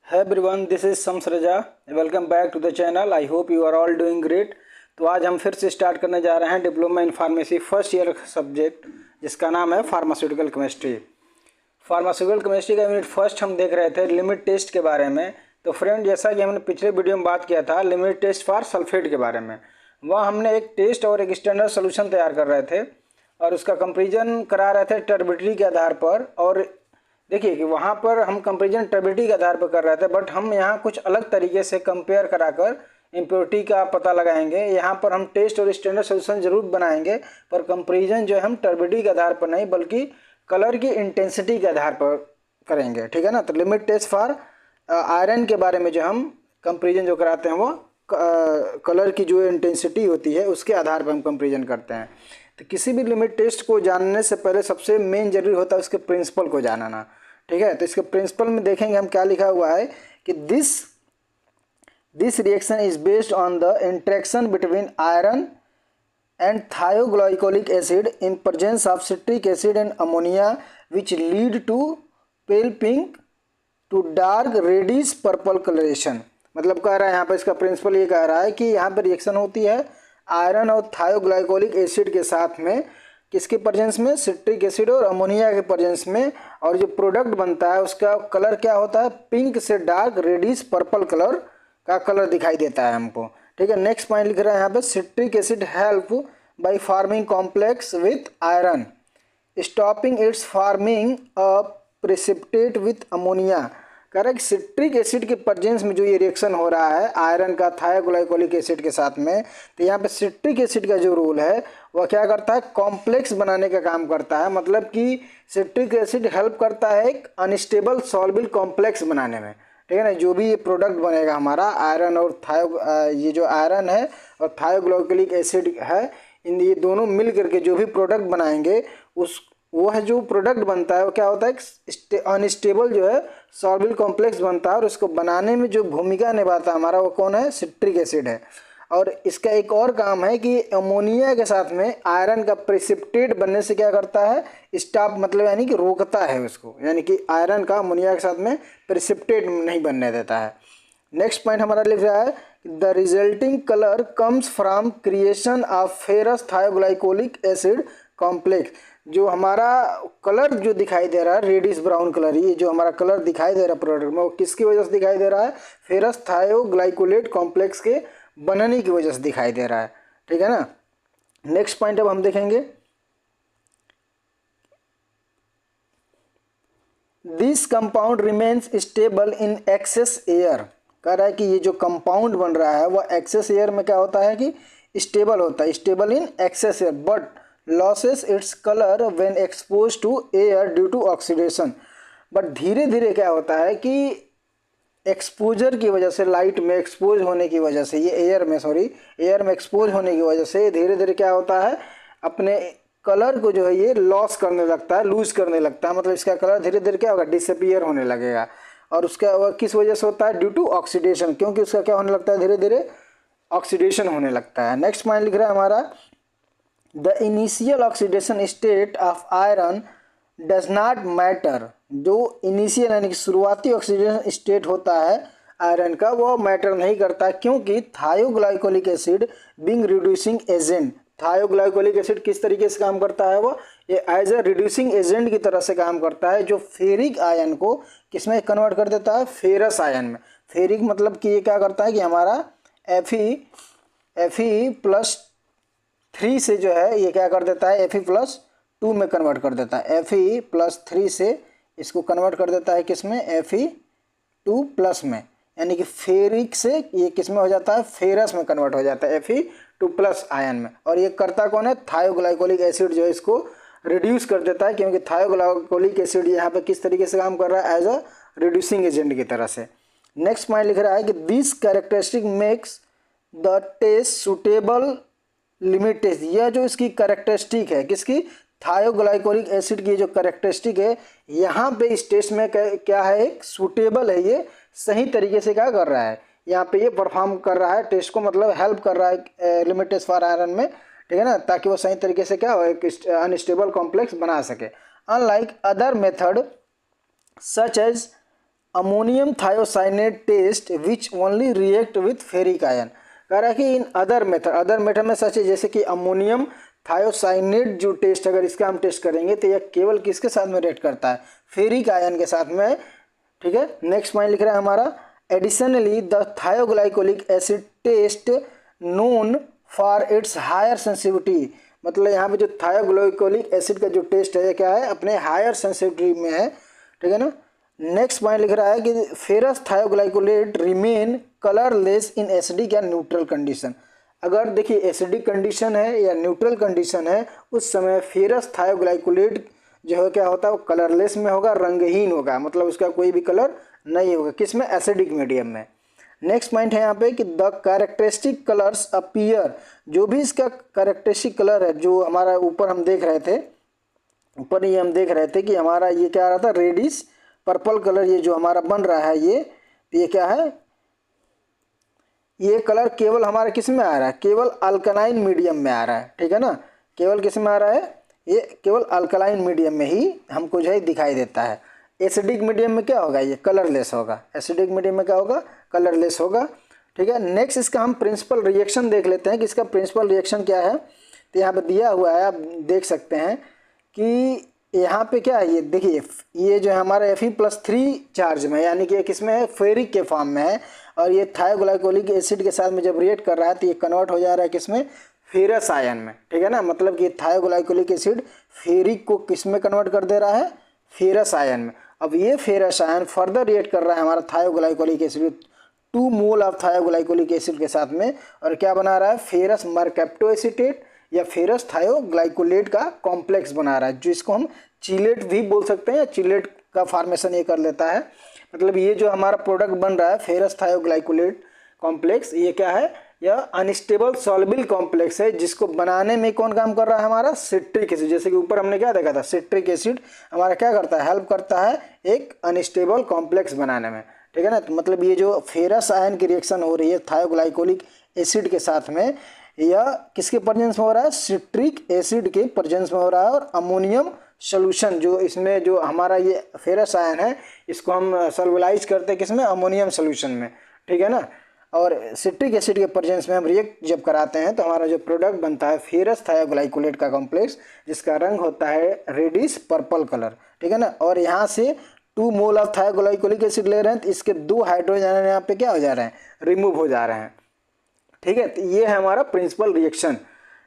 Hey everyone, this is Shams Raja. Welcome back to the channel. I hope you are all doing great. तो आज हम फिर से start करने जा रहे हैं diploma in pharmacy first year subject जिसका नाम है फार्मास्यूटिकल केमिस्ट्री। फार्मास्यूटिकल केमिस्ट्री का यूनिट फर्स्ट हम देख रहे थे लिमिट टेस्ट के बारे में। तो फ्रेंड, जैसा कि हमने पिछले वीडियो में बात किया था लिमिट टेस्ट फॉर सल्फेट के बारे में, वहाँ हमने एक टेस्ट और एक स्टैंडर्ड सोल्यूशन तैयार कर रहे थे और उसका कंपेरिजन करा रहे थे टर्बिडिटी के आधार पर। और देखिए कि वहाँ पर हम कंपेरिजन टर्बिडिटी के आधार पर कर रहे थे, बट हम यहाँ कुछ अलग तरीके से कंपेयर कराकर इम्प्योरिटी का पता लगाएंगे। यहाँ पर हम टेस्ट और स्टैंडर्ड सोल्यूशन जरूर बनाएंगे, पर कंपेरिजन जो है हम टर्बिडिटी के आधार पर नहीं बल्कि कलर की इंटेंसिटी के आधार पर करेंगे, ठीक है ना। तो लिमिट टेस्ट फॉर आयरन के बारे में जो हम कंपेरिजन जो कराते हैं वो कलर की जो इंटेंसिटी होती है उसके आधार पर हम कंपेरिजन करते हैं। तो किसी भी लिमिट टेस्ट को जानने से पहले सबसे मेन जरूरी होता है उसके प्रिंसिपल को जानना, ठीक है। तो इसके प्रिंसिपल में देखेंगे हम क्या लिखा हुआ है कि this reaction is based on the interaction between iron and thioglycolic acid in presence of citric acid and ammonia which lead to pale pink to dark reddish purple coloration. मतलब कह रहा है यहाँ पर इसका प्रिंसिपल ये कह रहा है कि यहाँ पर रिएक्शन होती है आयरन और थायोग्लाइकोलिक एसिड के साथ में, किसके प्रेजेंस में, सिट्रिक एसिड और अमोनिया के प्रेजेंस में, और जो प्रोडक्ट बनता है उसका कलर क्या होता है, पिंक से डार्क रेडिश पर्पल कलर का कलर दिखाई देता है हमको, ठीक है। नेक्स्ट पॉइंट लिख रहा है यहाँ पे, citric acid help by forming complex with iron stopping it's forming a precipitate with ammonia. कह रहा है कि सिट्रिक एसिड के प्रेजेंस में जो ये रिएक्शन हो रहा है आयरन का थायोग्लाइकोलिक एसिड के साथ में, तो यहाँ पे सिट्रिक एसिड का जो रोल है वह क्या करता है, कॉम्प्लेक्स बनाने का काम करता है। मतलब कि सिट्रिक एसिड हेल्प करता है एक अनस्टेबल सॉल्युबल कॉम्प्लेक्स बनाने में, ठीक है ना। जो भी ये प्रोडक्ट बनेगा हमारा आयरन और ये जो आयरन है और थायोग्लाइकोलिक एसिड है, इन ये दोनों मिल करके जो भी प्रोडक्ट बनाएंगे वह जो प्रोडक्ट बनता है वो क्या होता है, अनस्टेबल जो है सॉल्युबल कॉम्प्लेक्स बनता है, और उसको बनाने में जो भूमिका निभाता है हमारा वो कौन है, सिट्रिक एसिड है। और इसका एक और काम है कि अमोनिया के साथ में आयरन का प्रेसिपिटेट बनने से क्या करता है, स्टॉप मतलब यानी कि रोकता है उसको, यानी कि आयरन का अमोनिया के साथ में प्रेसिपिटेट नहीं बनने देता है। नेक्स्ट पॉइंट हमारा लिख रहा है, the resulting colour comes from creation of ferrous थायोग्लाइकोलिक acid complex. जो हमारा कलर जो दिखाई दे रहा है रेडिश ब्राउन कलर, ये जो हमारा कलर दिखाई दे रहा है प्रोडक्ट में वो किसकी वजह से दिखाई दे रहा है, फेरस थायोग्लाइकोलेट कॉम्प्लेक्स के बनने की वजह से दिखाई दे रहा है, ठीक है ना। नेक्स्ट पॉइंट अब हम देखेंगे, this compound remains stable in excess air. कह रहा है कि ये जो कंपाउंड बन रहा है वह एक्सेस एयर में क्या होता है कि स्टेबल होता है, stable in excess air, but loses its colour when expose to air due to oxidation. But धीरे धीरे क्या होता है कि एक्सपोजर की वजह से, लाइट में एक्सपोज होने की वजह से, ये एयर में एक्सपोज होने की वजह से धीरे धीरे क्या होता है, अपने कलर को जो है ये लॉस करने लगता है, लूज करने लगता है। मतलब इसका कलर धीरे धीरे क्या होगा, डिसअपियर होने लगेगा। और उसका वह किस वजह से होता है, ड्यू टू ऑक्सीडेशन, क्योंकि उसका क्या होने लगता है, धीरे धीरे ऑक्सीडेशन होने लगता है। नेक्स्ट पॉइंट लिख रहा है हमारा, the initial oxidation state of iron does not matter. जो इनिशियल यानी कि शुरुआती ऑक्सीडेशन स्टेट होता है आयरन का वो मैटर नहीं करता, क्योंकि थायोग्लाइकोलिक acid being reducing agent, थायोग्लाइकोलिक acid किस तरीके से काम करता है, वो ये एज ए रिड्यूसिंग एजेंट की तरह से काम करता है, जो फेरिक आयन को किसमें कन्वर्ट कर देता है, फेरस आयन में। फेरिक मतलब कि ये क्या करता है कि हमारा Fe+3 से जो है ये क्या कर देता है, Fe+2 में कन्वर्ट कर देता है, Fe+3 से इसको कन्वर्ट कर देता है किसमें, Fe2+ में, यानी कि फेरिक से ये किसमें हो जाता है, फेरस में कन्वर्ट हो जाता है, Fe2+ आयन में। और ये करता कौन है, थायोग्लाइकोलिक एसिड जो है इसको रिड्यूस कर देता है, क्योंकि थायोग्लाइकोलिक एसिड यहाँ पे किस तरीके से काम कर रहा है, एज अ रिड्यूसिंग एजेंट की तरह से। नेक्स्ट पॉइंट लिख रहा है कि this characteristic makes the test suitable limit test. यह जो इसकी कैरेक्टरिस्टिक है किसकी, थायोग्लाइकोलिक एसिड की जो कैरेक्टरिस्टिक है यहाँ पे इस टेस्ट में क्या है, एक सूटेबल है, ये सही तरीके से क्या कर रहा है, यहाँ पे ये परफॉर्म कर रहा है टेस्ट को, मतलब हेल्प कर रहा है लिमिट टेस्ट फॉर आयरन में, ठीक है ना, ताकि वो सही तरीके से क्या हो, एक अनस्टेबल कॉम्प्लेक्स बना सके। Unlike other method such as ammonium thiocyanate test which only react with ferric ion. कह रहा है कि इन अदर मेथड में सच है, जैसे कि अमोनियम थायोसाइनेट जो टेस्ट अगर इसका हम टेस्ट करेंगे तो यह केवल किसके साथ में रिएक्ट करता है, फेरिक आयन के साथ में। ठीक है, नेक्स्ट पॉइंट लिख रहा है हमारा, additionally the thioglycolic acid test known for its higher sensitivity. मतलब यहाँ पे जो थायोग्लाइकोलिक एसिड का जो टेस्ट है क्या है, अपने हायर सेंसिटिविटी में है। ठीक है ना। नेक्स्ट पॉइंट लिख रहा है कि ferrous thioglycolate remain colourless in acidic या न्यूट्रल कंडीशन। अगर देखिए एसिडिक कंडीशन है या न्यूट्रल कंडीशन है, उस समय फेरस थायोग्लाइकोलेट जो है क्या होता है, वो कलरलेस में होगा, रंगहीन होगा, मतलब उसका कोई भी कलर नहीं होगा। किस में, एसिडिक मीडियम में। नेक्स्ट पॉइंट है यहाँ पे कि द कैरेक्टरिस्टिक कलर्स अपीयर, जो भी इसका कैरेक्टरिस्टिक कलर है, जो हमारा ऊपर हम देख रहे थे, ऊपर ये हम देख रहे थे कि हमारा ये क्या आ रहा था, रेडिश पर्पल कलर ये जो हमारा बन रहा है, ये क्या है, ये कलर केवल हमारा किस में आ रहा है, केवल अल्कलाइन मीडियम में आ रहा है। ठीक है ना, केवल किस में आ रहा है, ये केवल अल्कलाइन मीडियम में ही हमको जो है दिखाई देता है। एसिडिक मीडियम में क्या होगा, ये कलरलेस होगा। एसिडिक मीडियम में क्या होगा, कलरलेस होगा। ठीक है, नेक्स्ट इसका हम प्रिंसिपल रिएक्शन देख लेते हैं कि इसका प्रिंसिपल रिएक्शन क्या है। तो यहाँ पे दिया हुआ है, आप देख सकते हैं कि यहाँ पे क्या है, ये देखिए ये जो है हमारा Fe+3 चार्ज में, यानी कि किस में है, फेरिक के फॉर्म में है। और ये थायोग्लाइकोलिक एसिड के साथ में जब रिएक्ट कर रहा है तो ये कन्वर्ट हो जा रहा है किसमें, फेरस आयन में। ठीक है ना, मतलब कि थायोग्लाइकोलिक एसिड फेरिक को किस में कन्वर्ट कर दे रहा है, फेरस आयन में। अब ये फेरस आयन फर्दर रिएक्ट कर रहा है हमारा थायोग्लाइकोलिक एसिड 2 मोल ऑफ थायोग्लाइकोलिक एसिड के साथ में, और क्या बना रहा है, फेरस मरकैप्टोएसीटेट या फेरस थायोग्लाइकोलेट का कॉम्प्लेक्स बना रहा है, जिसको हम चिलेट भी बोल सकते हैं, या चिलेट का फॉर्मेशन ये कर लेता है। मतलब ये जो हमारा प्रोडक्ट बन रहा है फेरस थायोग्लाइकोलेट कॉम्प्लेक्स, ये क्या है, यह अनस्टेबल सॉल्युबल कॉम्प्लेक्स है, जिसको बनाने में कौन काम कर रहा है, हमारा सिट्रिक एसिड। जैसे कि ऊपर हमने क्या देखा था, सिट्रिक एसिड हमारा क्या करता है, हेल्प करता है एक अनस्टेबल कॉम्प्लेक्स बनाने में। ठीक है ना, तो मतलब ये जो फेरस आयन की रिएक्शन हो रही है थायोग्लाइकोलिक एसिड के साथ में, यह किसके प्रेजेंस में हो रहा है, सिट्रिक एसिड के प्रेजेंस में हो रहा है। और अमोनियम सोल्यूशन जो इसमें जो हमारा ये फेरस आयन है, इसको हम सॉल्युलाइज करते हैं किसमें, अमोनियम सोल्यूशन में। ठीक है ना, और सिट्रिक एसिड के प्रेजेंस में हम रिएक्ट जब कराते हैं तो हमारा जो प्रोडक्ट बनता है फेरस थायोग्लाइकोलेट का कॉम्प्लेक्स, जिसका रंग होता है रेडिश पर्पल कलर। ठीक है ना, और यहाँ से 2 मोल ऑफ थायोग्लाइकोलिक एसिड ले रहे हैं तो इसके 2 हाइड्रोजन यहाँ पे क्या हो जा रहे हैं, रिमूव हो जा रहे हैं। ठीक है, तो ये है हमारा प्रिंसिपल रिएक्शन।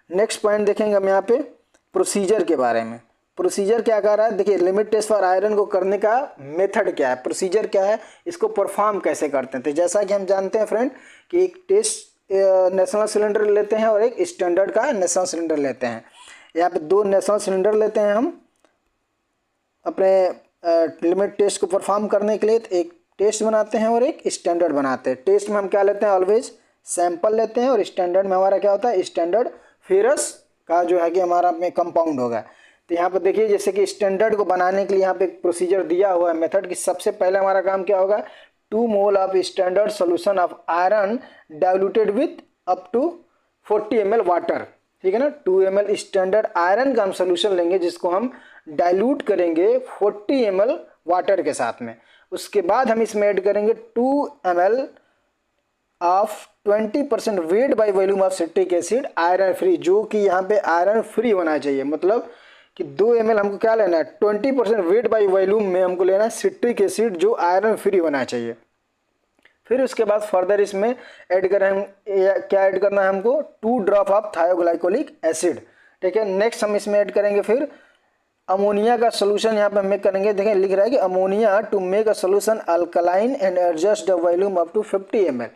नेक्स्ट पॉइंट देखेंगे हम यहाँ पे प्रोसीजर के बारे में। प्रोसीजर क्या कर रहा है, देखिए लिमिट टेस्ट फॉर आयरन को करने का मेथड क्या है, प्रोसीजर क्या है, इसको परफॉर्म कैसे करते हैं। तो जैसा कि हम जानते हैं फ्रेंड कि एक टेस्ट नेशनल सिलेंडर लेते हैं और एक स्टैंडर्ड का नेशनल सिलेंडर लेते हैं। यहाँ पे 2 नेशनल सिलेंडर लेते हैं हम अपने लिमिट टेस्ट को परफॉर्म करने के लिए। तो एक टेस्ट बनाते हैं और एक स्टैंडर्ड बनाते हैं। टेस्ट में हम क्या लेते हैं, ऑलवेज सैंपल लेते हैं, और स्टैंडर्ड में हमारा क्या होता है, स्टैंडर्ड फेरस का जो है कि हमारा में कंपाउंड होगा। तो यहाँ पर देखिए जैसे कि स्टैंडर्ड को बनाने के लिए यहाँ पे एक प्रोसीजर दिया हुआ है मेथड कि सबसे पहले हमारा काम क्या होगा, 2 mole of standard solution of iron diluted with up to 40 ml water. ठीक है ना, 2 ml स्टैंडर्ड आयरन का हम सोल्यूशन लेंगे, जिसको हम डाइल्यूट करेंगे 40 ml वाटर के साथ में। उसके बाद हम इसमें ऐड करेंगे 2 ml of 20% weight by volume of citric acid iron free, जो कि यहाँ पे आयरन फ्री होना चाहिए। मतलब कि 2 ml हमको क्या लेना है, 20% वेट बाई वॉल्यूम में हमको लेना है सिट्रिक एसिड जो आयरन फ्री होना चाहिए। फिर उसके बाद फर्दर इसमें ऐड करें, क्या ऐड करना है हमको, 2 ड्रॉप ऑफ थायोग्लाइकोलिक एसिड। ठीक है, नेक्स्ट हम इसमें ऐड करेंगे फिर अमोनिया का सोल्यूशन यहाँ पे मेक करेंगे। देखें लिख रहा है कि ammonia to make a solution alkaline and adjust the volume up to 50 ml।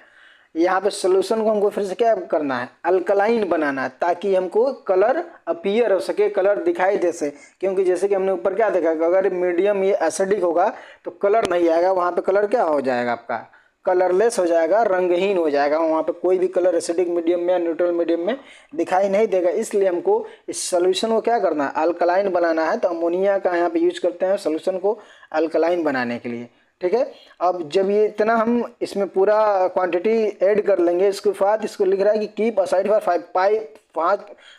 यहाँ पे सोल्यूशन को हमको फिर से क्या करना है, अल्कलाइन बनाना है, ताकि हमको कलर अपीयर हो सके, कलर दिखाई दे सके। क्योंकि जैसे कि हमने ऊपर क्या देखा कि अगर मीडियम ये एसिडिक होगा तो कलर नहीं आएगा, वहाँ पे कलर क्या हो जाएगा, आपका कलरलेस हो जाएगा, रंगहीन हो जाएगा। वहाँ पे कोई भी कलर एसिडिक मीडियम में या न्यूट्रल मीडियम में दिखाई नहीं देगा। इसलिए हमको इस सोल्यूशन को क्या करना है, अल्कलाइन बनाना है। तो अमोनिया का यहाँ पे यूज करते हैं सोल्यूशन को अल्कलाइन बनाने के लिए। ठीक है, अब जब ये इतना हम इसमें पूरा क्वांटिटी ऐड कर लेंगे, इसके बाद इसको लिख रहा है कि कीप असाइड फॉर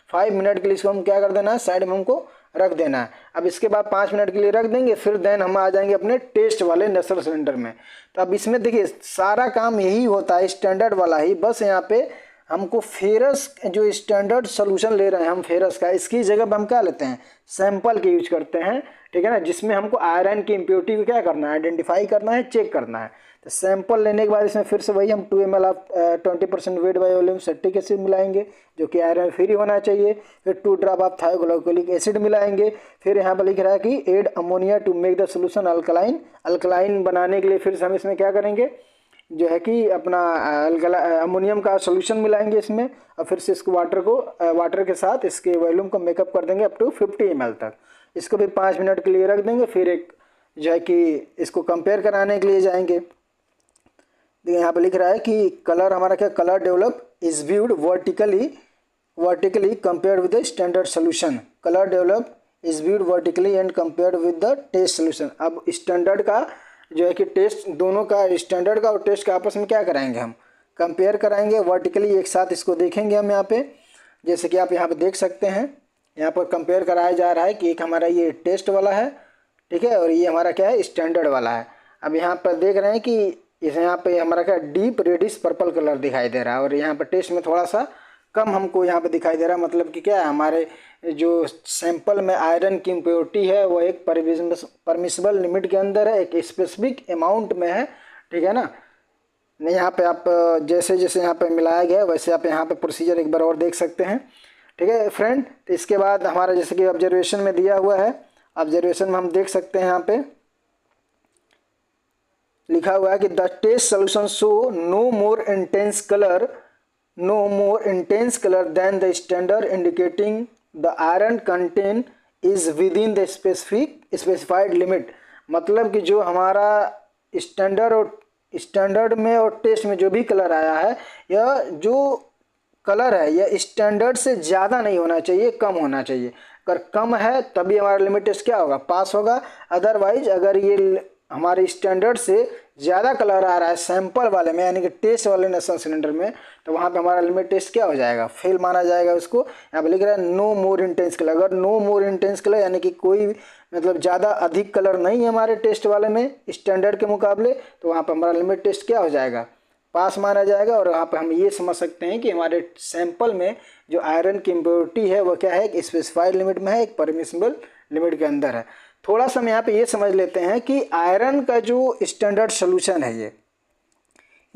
5 मिनट के लिए इसको हम क्या कर देना है, साइड में हमको रख देना है। अब इसके बाद 5 मिनट के लिए रख देंगे, फिर देन हम आ जाएंगे अपने टेस्ट वाले नेशनल सिलेंडर में। तो अब इसमें देखिए सारा काम यही होता है स्टैंडर्ड वाला ही, बस यहाँ पे हमको फेरस जो स्टैंडर्ड सोल्यूशन ले रहे हैं हम फेरस का, इसकी जगह पर हम क्या लेते हैं, सैंपल के यूज करते हैं, ठीक है ना, जिसमें हमको आयरन की इम्प्योरिटी को क्या करना है, आइडेंटिफाई करना है, चेक करना है। तो सैंपल लेने के बाद इसमें फिर से वही हम 2 ml of 20% weight by volume citric acid मिलाएंगे जो कि आयरन फ्री होना चाहिए। फिर 2 ड्रॉप ऑफ थायोग्लाइकोलिक एसिड मिलाएंगे। फिर यहाँ पर लिख रहा है कि add ammonia to make the solution alkaline. Alkaline बनाने के लिए फिर से हम इसमें क्या करेंगे, जो है कि अपना अमोनियम का सोल्यूशन मिलाएंगे इसमें, और फिर से इसको वाटर के साथ इसके वॉल्यूम को मेकअप कर देंगे अप टू 50 ml तक। इसको भी 5 मिनट के लिए रख देंगे। फिर एक जो है कि इसको कंपेयर कराने के लिए जाएंगे। देखिए यहाँ पे लिख रहा है कि कलर हमारा क्या, colour develop is viewed vertically compared with the standard solution. Colour develop is viewed vertically and compared with the test solution. अब स्टैंडर्ड का जो है कि टेस्ट, दोनों का स्टैंडर्ड का और टेस्ट का आपस में क्या कराएंगे, हम कंपेयर कराएंगे वर्टिकली, एक साथ इसको देखेंगे हम यहाँ पे। जैसे कि आप यहाँ पे देख सकते हैं, यहाँ पर कंपेयर कराया जा रहा है कि एक हमारा ये टेस्ट वाला है, ठीक है, और ये हमारा क्या है, स्टैंडर्ड वाला है। अब यहाँ पर देख रहे हैं कि इस यहाँ पे हमारा क्या डीप रेडिश पर्पल कलर दिखाई दे रहा है, और यहाँ पर टेस्ट में थोड़ा सा कम हमको यहाँ पे दिखाई दे रहा है। मतलब कि क्या है, हमारे जो सैंपल में आयरन की इम्प्योरिटी है वो एक परमिसिबल लिमिट के अंदर है, एक स्पेसिफिक अमाउंट में है, ठीक है ना। नहीं, यहाँ पे आप जैसे जैसे यहाँ पे मिलाया गया है वैसे आप यहाँ पे प्रोसीजर एक बार और देख सकते हैं, ठीक है फ्रेंड। तो इसके बाद हमारा जैसे कि ऑब्जर्वेशन में दिया हुआ है, ऑब्जर्वेशन में हम देख सकते हैं यहाँ पे लिखा हुआ है कि the test solution show no more intense colour than the standard indicating the iron content is within the specified limit. मतलब कि जो हमारा स्टैंडर्ड में और टेस्ट में जो भी कलर आया है, यह जो कलर है यह स्टैंडर्ड से ज़्यादा नहीं होना चाहिए, कम होना चाहिए। अगर कम है तभी हमारा लिमिट टेस्ट क्या होगा, पास होगा। अदरवाइज अगर ये हमारे स्टैंडर्ड से ज़्यादा कलर आ रहा है सैंपल वाले में, यानी कि टेस्ट वाले नेशनल सिलेंडर में, तो वहाँ पे हमारा लिमिट टेस्ट क्या हो जाएगा, फेल माना जाएगा उसको। यहाँ पे लिख रहा है नो मोर इंटेंस कलर। अगर नो मोर इंटेंस कलर यानी कि कोई मतलब ज़्यादा अधिक कलर नहीं है हमारे टेस्ट वाले में स्टैंडर्ड के मुकाबले, तो वहाँ पर हमारा लिमिट टेस्ट क्या हो जाएगा, पास माना जाएगा। और यहाँ पर हम ये समझ सकते हैं कि हमारे सैंपल में जो आयरन की इम्प्योरिटी है वो क्या है, एक स्पेसिफाइड लिमिट में है, एक परमिसिबल लिमिट के अंदर है। थोड़ा सा हम यहाँ पे ये समझ लेते हैं कि आयरन का जो स्टैंडर्ड सोल्यूशन है,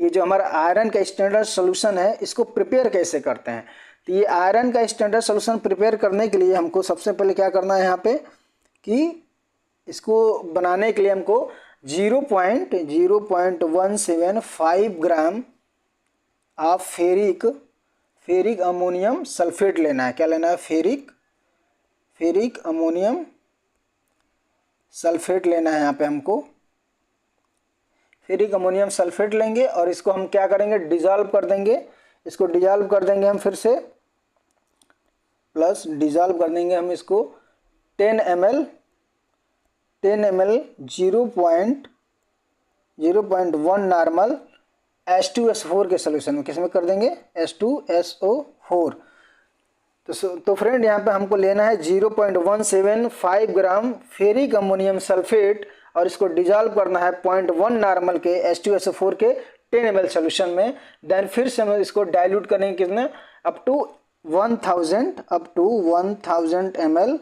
ये जो हमारा आयरन का स्टैंडर्ड सोल्यूशन है, इसको प्रिपेयर कैसे करते हैं। तो ये आयरन का स्टैंडर्ड सोल्यूशन प्रिपेयर करने के लिए हमको सबसे पहले क्या करना है यहाँ पे, कि इसको बनाने के लिए हमको 0.0175 gram of ferric ammonium sulphate लेना है। क्या लेना है, फेरिक अमोनियम सल्फेट लेना है। यहाँ पे हमको फेरिक अमोनियम सल्फेट लेंगे और इसको हम क्या करेंगे, डिजॉल्व कर देंगे। इसको डिजॉल्व कर देंगे हम फिर से, प्लस डिजॉल्व कर देंगे हम इसको 10 ml 0.1 नॉर्मल H2SO4 के सोल्यूशन में। किस में कर देंगे, H2SO4। तो फ्रेंड यहाँ पे हमको लेना है 0.175 ग्राम फेरिक अमोनियम सल्फेट और इसको डिजॉल्व करना है 0.1 नॉर्मल के H2SO4 के 10 ml सोल्यूशन में। देन फिर से हम इसको डाइल्यूट करेंगे कितने, अप टू 1000 ml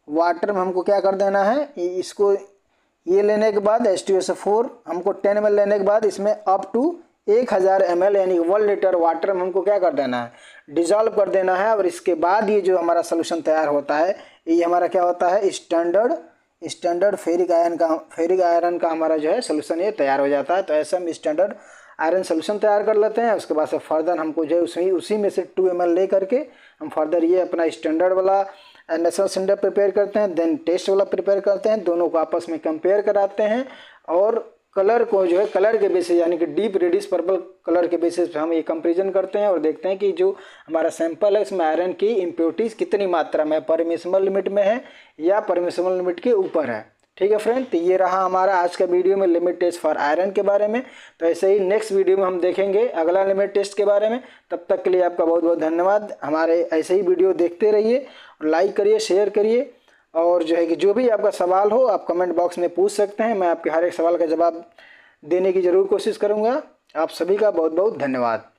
वाटर में हमको क्या कर देना है, इसको ये लेने के बाद H2SO4 हमको 10 ml लेने के बाद इसमें अप टू 1000 ml यानी 1 लीटर वाटर में हमको क्या कर देना है, डिजॉल्व कर देना है। और इसके बाद ये जो हमारा सोल्यूशन तैयार होता है, ये हमारा क्या होता है, स्टैंडर्ड फेरिक आयरन का हमारा जो है सोल्यूशन ये तैयार हो जाता है। तो ऐसे हम स्टैंडर्ड आयरन सोल्यूशन तैयार कर लेते हैं। उसके बाद से फर्दर हमको जो है उसी में से 2 ml ले करके हम फर्दर ये अपना स्टैंडर्ड वाला नेशनल सिलेंडर प्रिपेयर करते हैं, देन टेस्ट वाला प्रिपेयर करते हैं, दोनों को आपस में कंपेयर कराते हैं और कलर को जो है कलर के बेसिस यानी कि डीप रेडिश पर्पल कलर के बेसिस पे हम ये कंपेरिजन करते हैं और देखते हैं कि जो हमारा सैंपल है इसमें आयरन की इम्प्योरिटीज़ कितनी मात्रा में परमिसिबल लिमिट में है या परमिसिबल लिमिट के ऊपर है। ठीक है फ्रेंड, तो ये रहा हमारा आज का वीडियो में लिमिट टेस्ट फॉर आयरन के बारे में। तो ऐसे ही नेक्स्ट वीडियो में हम देखेंगे अगला लिमिट टेस्ट के बारे में। तब तक के लिए आपका बहुत बहुत धन्यवाद। हमारे ऐसे ही वीडियो देखते रहिए, लाइक करिए, शेयर करिए और जो है कि जो भी आपका सवाल हो आप कमेंट बॉक्स में पूछ सकते हैं, मैं आपके हर एक सवाल का जवाब देने की ज़रूर कोशिश करूँगा। आप सभी का बहुत बहुत धन्यवाद।